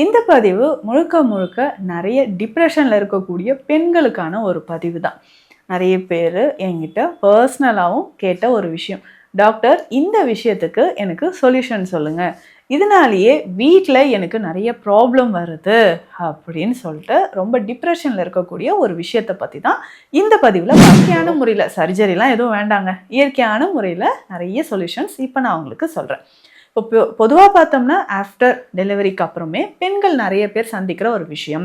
இந்த பதிவு முழுக்க முழுக்க நிறைய டிப்ரெஷனில் இருக்கக்கூடிய பெண்களுக்கான ஒரு பதிவு தான். நிறைய பேர் என்கிட்ட பர்சனலாகவும் கேட்ட ஒரு விஷயம், டாக்டர் இந்த விஷயத்துக்கு எனக்கு சொல்யூஷன் சொல்லுங்கள், இதனாலேயே வீட்டில் எனக்கு நிறைய ப்ராப்ளம் வருது அப்படின்னு சொல்லிட்டு ரொம்ப டிப்ரெஷனில் இருக்கக்கூடிய ஒரு விஷயத்தை பற்றி தான் இந்த பதிவில் இயற்கையான முறையில், சர்ஜரிலாம் எதுவும் வேண்டாங்க, இயற்கையான முறையில் நிறைய சொல்யூஷன்ஸ் இப்போ நான் உங்களுக்கு சொல்கிறேன். இப்போ பொதுவாக பார்த்தோம்னா ஆஃப்டர் டெலிவரிக்கு அப்புறமே பெண்கள் நிறைய பேர் சந்திக்கிற ஒரு விஷயம்,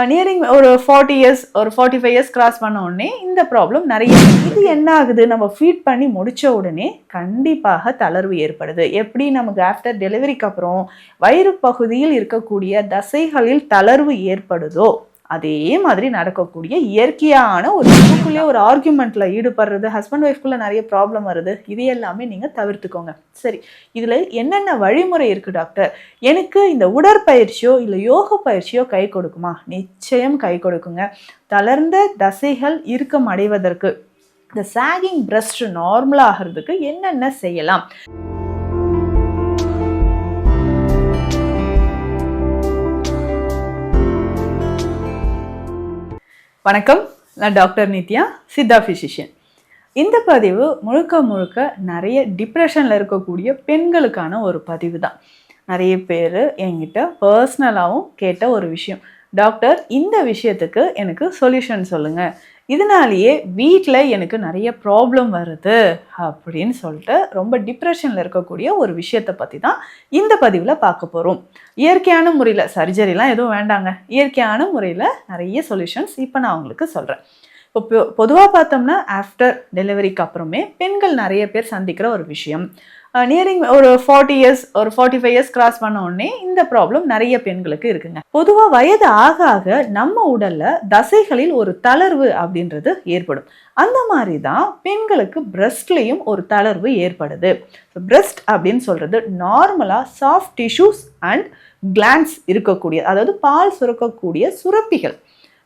நியரிங் ஒரு 40 இயர்ஸ் ஒரு 45 இயர்ஸ் கிராஸ் பண்ண உடனே இந்த ப்ராப்ளம் நிறைய. இது என்ன ஆகுது, நம்ம ஃபீட் பண்ணி முடித்த உடனே கண்டிப்பாக தளர்வு ஏற்படுது. எப்படி நமக்கு ஆஃப்டர் டெலிவரிக்கு அப்புறம் வயிறு பகுதியில் இருக்கக்கூடிய தசைகளில் தளர்வு ஏற்படுதோ அதே மாதிரி நடக்கக்கூடிய இயற்கையான ஒரு இதுக்குள்ளேயே ஒரு ஆர்கியூமெண்ட்ல ஈடுபடுறது, ஹஸ்பண்ட் ஒய்ஃப்குள்ள நிறைய ப்ராப்ளம் வருது, இது எல்லாமே நீங்க தவிர்த்துக்கோங்க. சரி, இதுல என்னென்ன வழிமுறை இருக்கு டாக்டர், எனக்கு இந்த உடற்பயிற்சியோ இல்லை யோக பயிற்சியோ கை கொடுக்குமா? நிச்சயம் கை கொடுக்குங்க. தளர்ந்த தசைகள் இறுக்கம் அடைவதற்கு, இந்த சாகிங் பிரஸ்ட் நார்மல் ஆகிறதுக்கு என்னென்ன செய்யலாம்? வணக்கம், நான் டாக்டர் நித்யா, சித்தா ஃபிசிஷியன். இந்த பதிவு முழுக்க முழுக்க நிறைய டிப்ரெஷனில் இருக்கக்கூடிய பெண்களுக்கான ஒரு பதிவு தான். நிறைய பேர் என்கிட்ட பர்சனலாகவும் கேட்ட ஒரு விஷயம், டாக்டர் இந்த விஷயத்துக்கு எனக்கு சொல்யூஷன் சொல்லுங்கள், இதனாலேயே வீட்டில் எனக்கு நிறைய ப்ராப்ளம் வருது அப்படின்னு சொல்லிட்டு ரொம்ப டிப்ரெஷனில் இருக்கக்கூடிய ஒரு விஷயத்தை பற்றி தான் இந்த பதிவில் பார்க்க போகிறோம். இயற்கையான முறையில், சர்ஜரிலாம் எதுவும் வேண்டாங்க, இயற்கையான முறையில் நிறைய சொல்யூஷன்ஸ் இப்போ நான் உங்களுக்கு சொல்கிறேன். இப்போ பொதுவாக பார்த்தோம்னா ஆஃப்டர் டெலிவரிக்கு அப்புறமே பெண்கள் நிறைய பேர் சந்திக்கிற ஒரு விஷயம், நியரிங் ஒரு 40 இயர்ஸ் ஒரு 45 இயர்ஸ் கிராஸ் பண்ண உடனே இந்த ப்ராப்ளம் நிறைய பெண்களுக்கு இருக்குங்க. பொதுவாக வயது ஆக ஆக நம்ம உடல்ல தசைகளில் ஒரு தளர்வு அப்படின்றது ஏற்படும். அந்த மாதிரி தான் பெண்களுக்கு பிரஸ்ட்லேயும் ஒரு தளர்வு ஏற்படுது. பிரஸ்ட் அப்படின்னு சொல்றது நார்மலா சாஃப்ட் டிஷ்யூஸ் அண்ட் கிளாண்ட்ஸ் இருக்கக்கூடிய, அதாவது பால் சுரக்கக்கூடிய சுரப்பிகள்.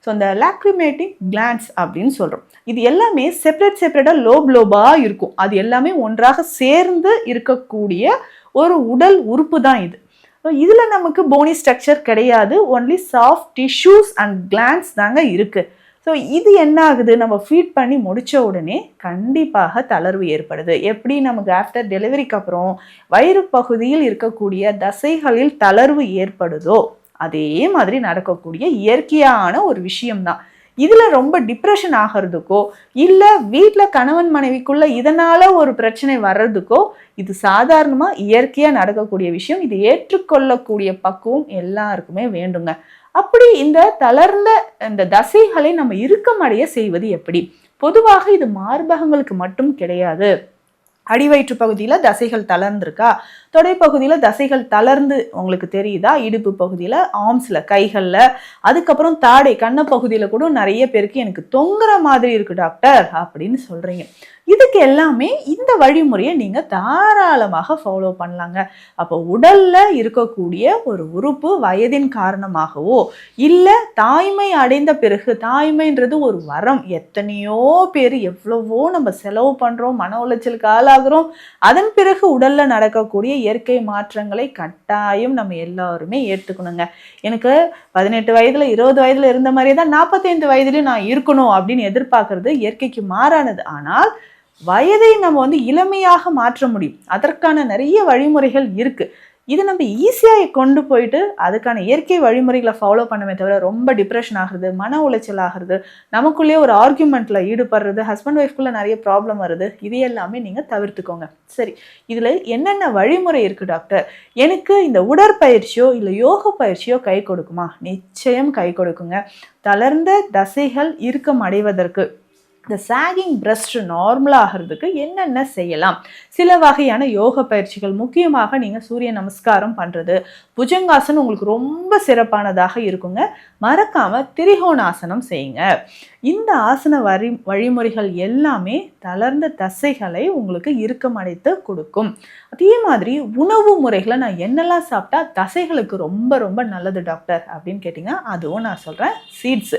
ஸோ அந்த லாக்ரிமேட்டிங் கிளாண்ட்ஸ் அப்படின்னு சொல்கிறோம். இது எல்லாமே செப்பரேட்டாக லோபாக இருக்கும். அது எல்லாமே ஒன்றாக சேர்ந்து இருக்கக்கூடிய ஒரு உடல் உறுப்பு தான் இது. இதில் நமக்கு போனி ஸ்ட்ரக்சர் கிடையாது, only soft tissues and glands தாங்க இருக்குது. ஸோ இது என்ன ஆகுது, நம்ம ஃபீட் பண்ணி முடித்த உடனே கண்டிப்பாக தளர்வு ஏற்படுது. எப்படி நமக்கு ஆஃப்டர் டெலிவரிக்கு அப்புறம் வயிறு பகுதியில் இருக்கக்கூடிய தசைகளில் தளர்வு ஏற்படுதோ அதே மாதிரி நடக்கக்கூடிய இயற்கையான ஒரு விஷயம்தான். இதில் ரொம்ப டிப்ரெஷன் ஆகிறதுக்கோ இல்லை வீட்டில் கணவன் மனைவிக்குள்ள இதனால் ஒரு பிரச்சனை வர்றதுக்கோ இது சாதாரணமாக இயற்கையாக நடக்கக்கூடிய விஷயம். இது ஏற்றுக்கொள்ளக்கூடிய பக்குவம் எல்லாருக்குமே வேண்டுங்க. அப்படி இந்த தளர்ந்த இந்த தசைகளை நம்ம இறுக்கமடைய செய்வது எப்படி? பொதுவாக இது மார்பகங்களுக்கு மட்டும் கிடையாது. அடிவயிற்று பகுதியில் தசைகள் தளர்ந்துருக்கா, தொடை பகுதியில் தசைகள் தளர்ந்து உங்களுக்கு தெரியுதா, இடுப்பு பகுதியில், ஆர்ம்ஸில், கைகளில், அதுக்கப்புறம் தாடை கண்ண பகுதியில் கூட நிறைய பேருக்கு எனக்கு தொங்குற மாதிரி இருக்கு டாக்டர் அப்படின்னு சொல்கிறீங்க. இதுக்கு எல்லாமே இந்த வழிமுறையை நீங்கள் தாராளமாக ஃபாலோ பண்ணலாங்க. அப்போ உடலில் இருக்கக்கூடிய ஒரு உறுப்பு வயதின் காரணமாகவோ இல்லை தாய்மை அடைந்த பிறகு, தாய்மைன்றது ஒரு வரம், எத்தனையோ பேர் எவ்வளவோ நம்ம செலவு பண்ணுறோம், மன உளைச்சலுக்கு ஆளாகிறோம், அதன் பிறகு உடலில் நடக்கக்கூடிய இயற்கை மாற்றங்களை கட்டாயம் நம்ம எல்லாருமே ஏற்றுக்கணுங்க. எனக்கு 18 வயதில் 20 வயதில் இருந்த மாதிரியே தான் 45 வயதுலையும் நான் இருக்கணும் அப்படின்னு எதிர்பார்க்கறது இயற்கைக்கு மாறானது. ஆனால் வயதை நம்ம இளமையாக மாற்ற முடியும். அதற்கான நிறைய வழிமுறைகள் இருக்கு. இது நம்ம ஈஸியாக கொண்டு போயிட்டு அதுக்கான இயற்கை வழிமுறைகளை ஃபாலோ பண்ணவே தவிர ரொம்ப டிப்ரெஷன் ஆகுறது, மன உளைச்சல் ஆகுறது, நமக்குள்ளேயே ஒரு ஆர்கியூமெண்ட்ல ஈடுபடுறது, ஹஸ்பண்ட் ஒய்ஃப்குள்ள நிறைய ப்ராப்ளம் வருது, இது எல்லாமே நீங்கள் தவிர்த்துக்கோங்க. சரி, இதில் என்னென்ன வழிமுறை இருக்குது டாக்டர், எனக்கு இந்த உடற்பயிற்சியோ இல்லை யோக பயிற்சியோ கை கொடுக்குமா? நிச்சயம் கை கொடுக்குங்க. தளர்ந்த தசைகள் இறுக்கம் அடைவதற்கு, இந்த சாகிங் பிரஸ்ட் நார்மல் ஆகிறதுக்கு என்னென்ன செய்யலாம்? சில வகையான யோக பயிற்சிகள், முக்கியமாக நீங்கள் சூரிய நமஸ்காரம் பண்ணுறது, புஜங்காசனம் உங்களுக்கு ரொம்ப சிறப்பானதாக இருக்குங்க. மறக்காமல் திரிகோணாசனம் செய்யுங்க. இந்த ஆசன வழிமுறைகள் எல்லாமே தளர்ந்த தசைகளை உங்களுக்கு இறுக்கம் அடைத்து கொடுக்கும். அதே மாதிரி உணவு முறைகளை நான் என்னெல்லாம் சாப்பிட்டா தசைகளுக்கு ரொம்ப ரொம்ப நல்லது டாக்டர் அப்படின்னு கேட்டிங்கன்னா அதுவும் நான் சொல்கிறேன். சீட்ஸு,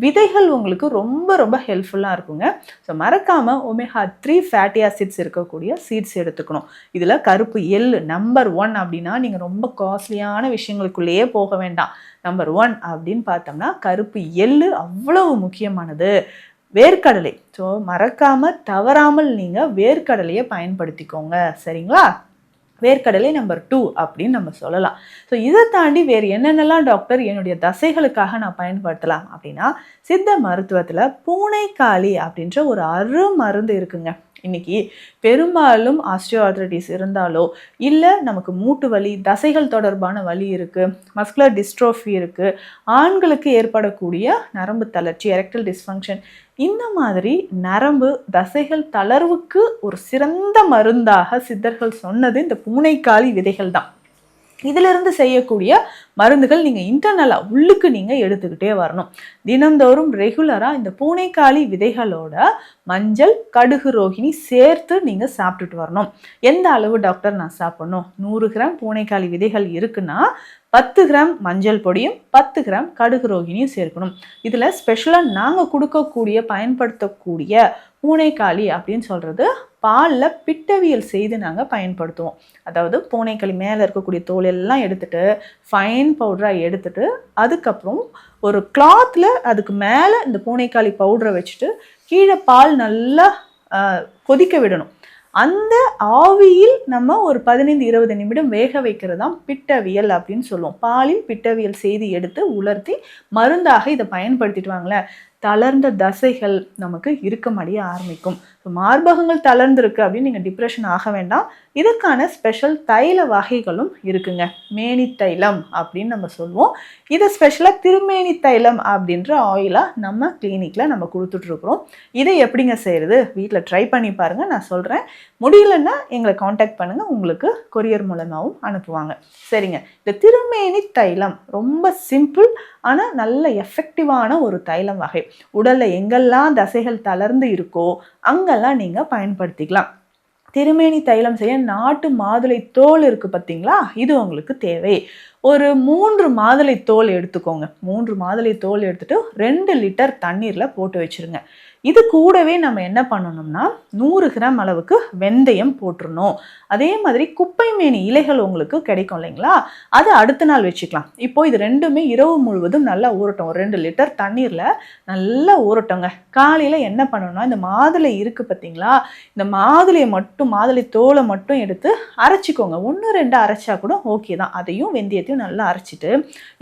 விதைகள் உங்களுக்கு ரொம்ப ரொம்ப ஹெல்ப்ஃபுல்லாக இருக்குங்க. ஸோ மறக்காமல் omega-3 ஃபேட்டி ஆசிட்ஸ் இருக்கக்கூடிய சீட்ஸ் எடுத்துக்கணும். இதில் கருப்பு எள்ளு நம்பர் 1 அப்படின்னா நீங்கள் ரொம்ப காஸ்ட்லியான விஷயங்களுக்குள்ளேயே போக வேண்டாம். நம்பர் 1 அப்படின்னு பார்த்தோம்னா கருப்பு எள்ளு அவ்வளவு முக்கியமானது. வேர்க்கடலை, ஸோ மறக்காமல் தவறாமல் நீங்கள் வேர்க்கடலையை பயன்படுத்திக்கோங்க. சரிங்களா? வேர்க்கடலை நம்பர் 2 அப்படின்னு நம்ம சொல்லலாம். ஸோ இதை தாண்டி வேறு என்னென்னலாம் டாக்டர் என்னுடைய தசைகளுக்காக நான் பயன்படுத்தலாம் அப்படின்னா, சித்த மருத்துவத்தில் பூனைக்காளி அப்படின்ற ஒரு அருமருந்து இருக்குங்க. இன்னைக்கு பெரும்பாலும் ஆஸ்டியோஆர்த்ரைட்டிஸ் இருந்தாலோ இல்லை நமக்கு மூட்டு வலி, தசைகள் தொடர்பான வலி இருக்குது, மஸ்குலர் டிஸ்ட்ரோஃபி இருக்குது, ஆண்களுக்கு ஏற்படக்கூடிய நரம்பு தளர்ச்சி, எரெக்டல் டிஸ்ஃபங்க்ஷன், இந்த மாதிரி நரம்பு தசைகள் தளர்வுக்கு ஒரு சிறந்த மருந்தாக சித்தர்கள் சொன்னது இந்த பூனைக்காளி விதைகள் தான். இதிலிருந்து செய்யக்கூடிய மருந்துகள் நீங்கள் இன்டர்னலாக உள்ளுக்கு நீங்கள் எடுத்துக்கிட்டே வரணும். தினந்தோறும் ரெகுலராக இந்த பூனைக்காளி விதைகளோட மஞ்சள், கடுகு, ரோகிணி சேர்த்து நீங்கள் சாப்பிட்டுட்டு வரணும். எந்த அளவு டாக்டர் நான் சாப்பிடணும்? 100 கிராம் பூனைக்காளி விதைகள் இருக்குன்னா 10 கிராம் மஞ்சள் பொடியும் 10 கிராம் கடுகு ரோகிணியும் சேர்க்கணும். இதில் ஸ்பெஷலாக நாங்கள் கொடுக்கக்கூடிய பயன்படுத்தக்கூடிய பூனைக்காளி அப்படின்னு சொல்கிறது பாலில் பிட்டவியல் செய்து நாங்கள் பயன்படுத்துவோம். அதாவது பூனைக்காளி மேலே இருக்கக்கூடிய தோல் எல்லாம் எடுத்துட்டு ஃபைன் பவுடராக எடுத்துட்டு அதுக்கப்புறம் ஒரு கிளாத்தில் அதுக்கு மேலே இந்த பூனைக்காளி பவுடரை வச்சுட்டு கீழே பால் நல்லா கொதிக்க விடணும். அந்த ஆவியில் நம்ம ஒரு 15-20 நிமிடம் வேக வைக்கிறது தான் பிட்டவியல் அப்படின்னு சொல்லுவோம். பாலில் பிட்டவியல் செய்து எடுத்து உலர்த்தி மருந்தாக இதை பயன்படுத்திட்டு வாங்களேன், தளர்ந்த தசைகள் நமக்கு இறுக்கமடைய ஆரம்பிக்கும். ஸோ மார்பகங்கள் தளர்ந்துருக்கு அப்படின்னு நீங்கள் டிப்ரெஷன் ஆக வேண்டாம். இதுக்கான ஸ்பெஷல் தைல வகைகளும் இருக்குங்க. மேனி தைலம் அப்படின்னு நம்ம சொல்லுவோம். இதை ஸ்பெஷலாக திருமேனி தைலம் அப்படின்ற ஆயிலாக நம்ம கிளினிக்கில் நம்ம கொடுத்துட்ருக்குறோம். இதை எப்படிங்க செய்கிறது? வீட்டில் ட்ரை பண்ணி பாருங்கள். நான் சொல்கிறேன். முடியலன்னா எங்களை காண்டாக்ட் பண்ணுங்கள், உங்களுக்கு கொரியர் மூலமாகவும் அனுப்புவாங்க. சரிங்க, இந்த திருமேனி தைலம் ரொம்ப சிம்பிள் ஆனால் நல்ல எஃபெக்டிவான ஒரு தைலம் வகை. உடலில் எங்கெல்லாம் தசைகள் தளர்ந்து இருக்கோ அங்கெல்லாம் நீங்கள் பயன்படுத்திக்கலாம். திருமேனி தைலம் செய்ய நாட்டு மாதுளை தோல் இருக்குது பார்த்தீங்களா, இது உங்களுக்கு தேவை. ஒரு 3 மாதுளை தோல் எடுத்துக்கோங்க. 3 மாதுளை தோல் எடுத்துட்டு 2 லிட்டர் தண்ணீரில் போட்டு வச்சுருங்க. இது கூடவே நம்ம என்ன பண்ணணும்னா 100 கிராம் அளவுக்கு வெந்தயம் போட்டுருணும். அதே மாதிரி குப்பை மேனி இலைகள் உங்களுக்கு கிடைக்கும் இல்லைங்களா, அது அடுத்த நாள் வச்சுக்கலாம். இப்போ இது ரெண்டுமே இரவு முழுவதும் நல்லா ஊறட்டும். ஒரு 2 லிட்டர் தண்ணீரில் நல்லா ஊறட்டோங்க. காலையில் என்ன பண்ணணும்னா இந்த மாதுளை இருக்குது பார்த்தீங்களா, இந்த மாதுளையை மட்டும், மாதுளை தோலை மட்டும் எடுத்து அரைச்சிக்கோங்க. 1-2 அரைச்சா கூட ஓகே தான். அதையும் வெந்தயத்தையும் நல்லா அரைச்சிட்டு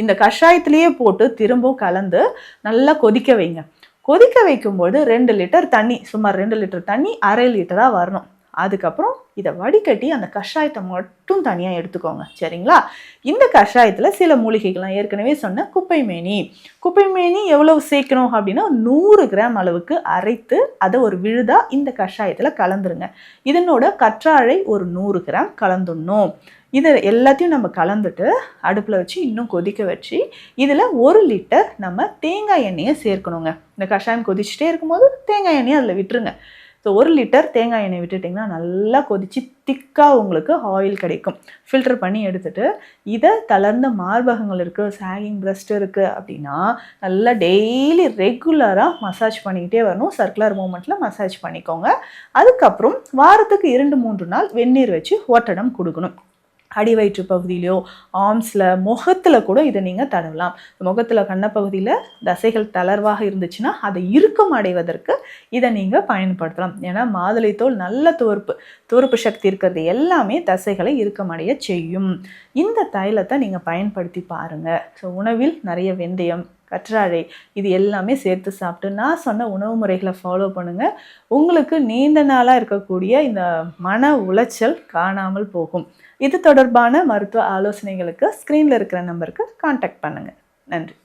இந்த கஷாயத்திலேயே போட்டு திரும்பவும் கலந்து நல்லா கொதிக்க வைங்க. கொதிக்க வைக்கும்போது 2 லிட்டர் தண்ணி, சுமார் 2 லிட்டர் தண்ணி 1/2 லிட்டராக வரணும். அதுக்கப்புறம் இதை வடிகட்டி அந்த கஷாயத்தை மட்டும் தனியாக எடுத்துக்கோங்க. சரிங்களா? இந்த கஷாயத்தில் சில மூலிகைகள்லாம் ஏற்கனவே சொன்ன குப்பைமேனி எவ்வளவு சேர்க்கணும் அப்படின்னா 100 கிராம் அளவுக்கு அரைத்து அதை ஒரு விழுதா இந்த கஷாயத்தில் கலந்துருங்க. இதனோட கற்றாழை ஒரு 100 கிராம் கலந்துடணும். இதை எல்லாத்தையும் நம்ம கலந்துட்டு அடுப்பில் வச்சு இன்னும் கொதிக்க வச்சு இதில் 1 லிட்டர் நம்ம தேங்காய் எண்ணெயை சேர்க்கணுங்க. இந்த கஷாயம் கொதிச்சுட்டே இருக்கும்போது தேங்காய் எண்ணெயை அதில் விட்டுருங்க. ஸோ 1 லிட்டர் தேங்காய் எண்ணெய் விட்டுட்டிங்கன்னா நல்லா கொதித்து திக்காக உங்களுக்கு ஆயில் கிடைக்கும். ஃபில்டர் பண்ணி எடுத்துகிட்டு இதை தளர்ந்த மார்பகங்கள் இருக்குது, சாகிங் பிரஸ்ட் இருக்குது அப்படின்னா நல்லா டெய்லி ரெகுலராக மசாஜ் பண்ணிக்கிட்டே வரணும். சர்க்குலர் மூமெண்ட்டில் மசாஜ் பண்ணிக்கோங்க. அதுக்கப்புறம் வாரத்துக்கு 2-3 நாள் வெந்நீர் வச்சு ஒட்டடம் கொடுக்கணும். அடி வயிற்று பகுதியிலையோ ஆர்ம்ஸில், முகத்தில் கூட இதை நீங்கள் தடவலாம். முகத்தில், கண்ணப்பகுதியில் தசைகள் தளர்வாக இருந்துச்சுன்னா அதை இறுக்கம் அடைவதற்கு இதை நீங்கள் பயன்படுத்தலாம். ஏன்னா மாதுளை தோல் நல்ல துவர்ப்பு சக்தி இருக்கிறது எல்லாமே தசைகளை இறுக்கமடைய செய்யும். இந்த தைலத்தை நீங்கள் பயன்படுத்தி பாருங்கள். ஸோ உணவில் நிறைய வெந்தயம், கற்றாழை இது எல்லாமே சேர்த்து சாப்பிட்டு நான் சொன்ன உணவு முறைகளை ஃபாலோ பண்ணுங்கள். உங்களுக்கு நீண்ட நாளாக இருக்கக்கூடிய இந்த மன உளைச்சல் காணாமல் போகும். இது தொடர்பான மருத்துவ ஆலோசனைகளுக்கு ஸ்க்ரீனில் இருக்கிற நம்பருக்கு காண்டாக்ட் பண்ணுங்கள். நன்றி.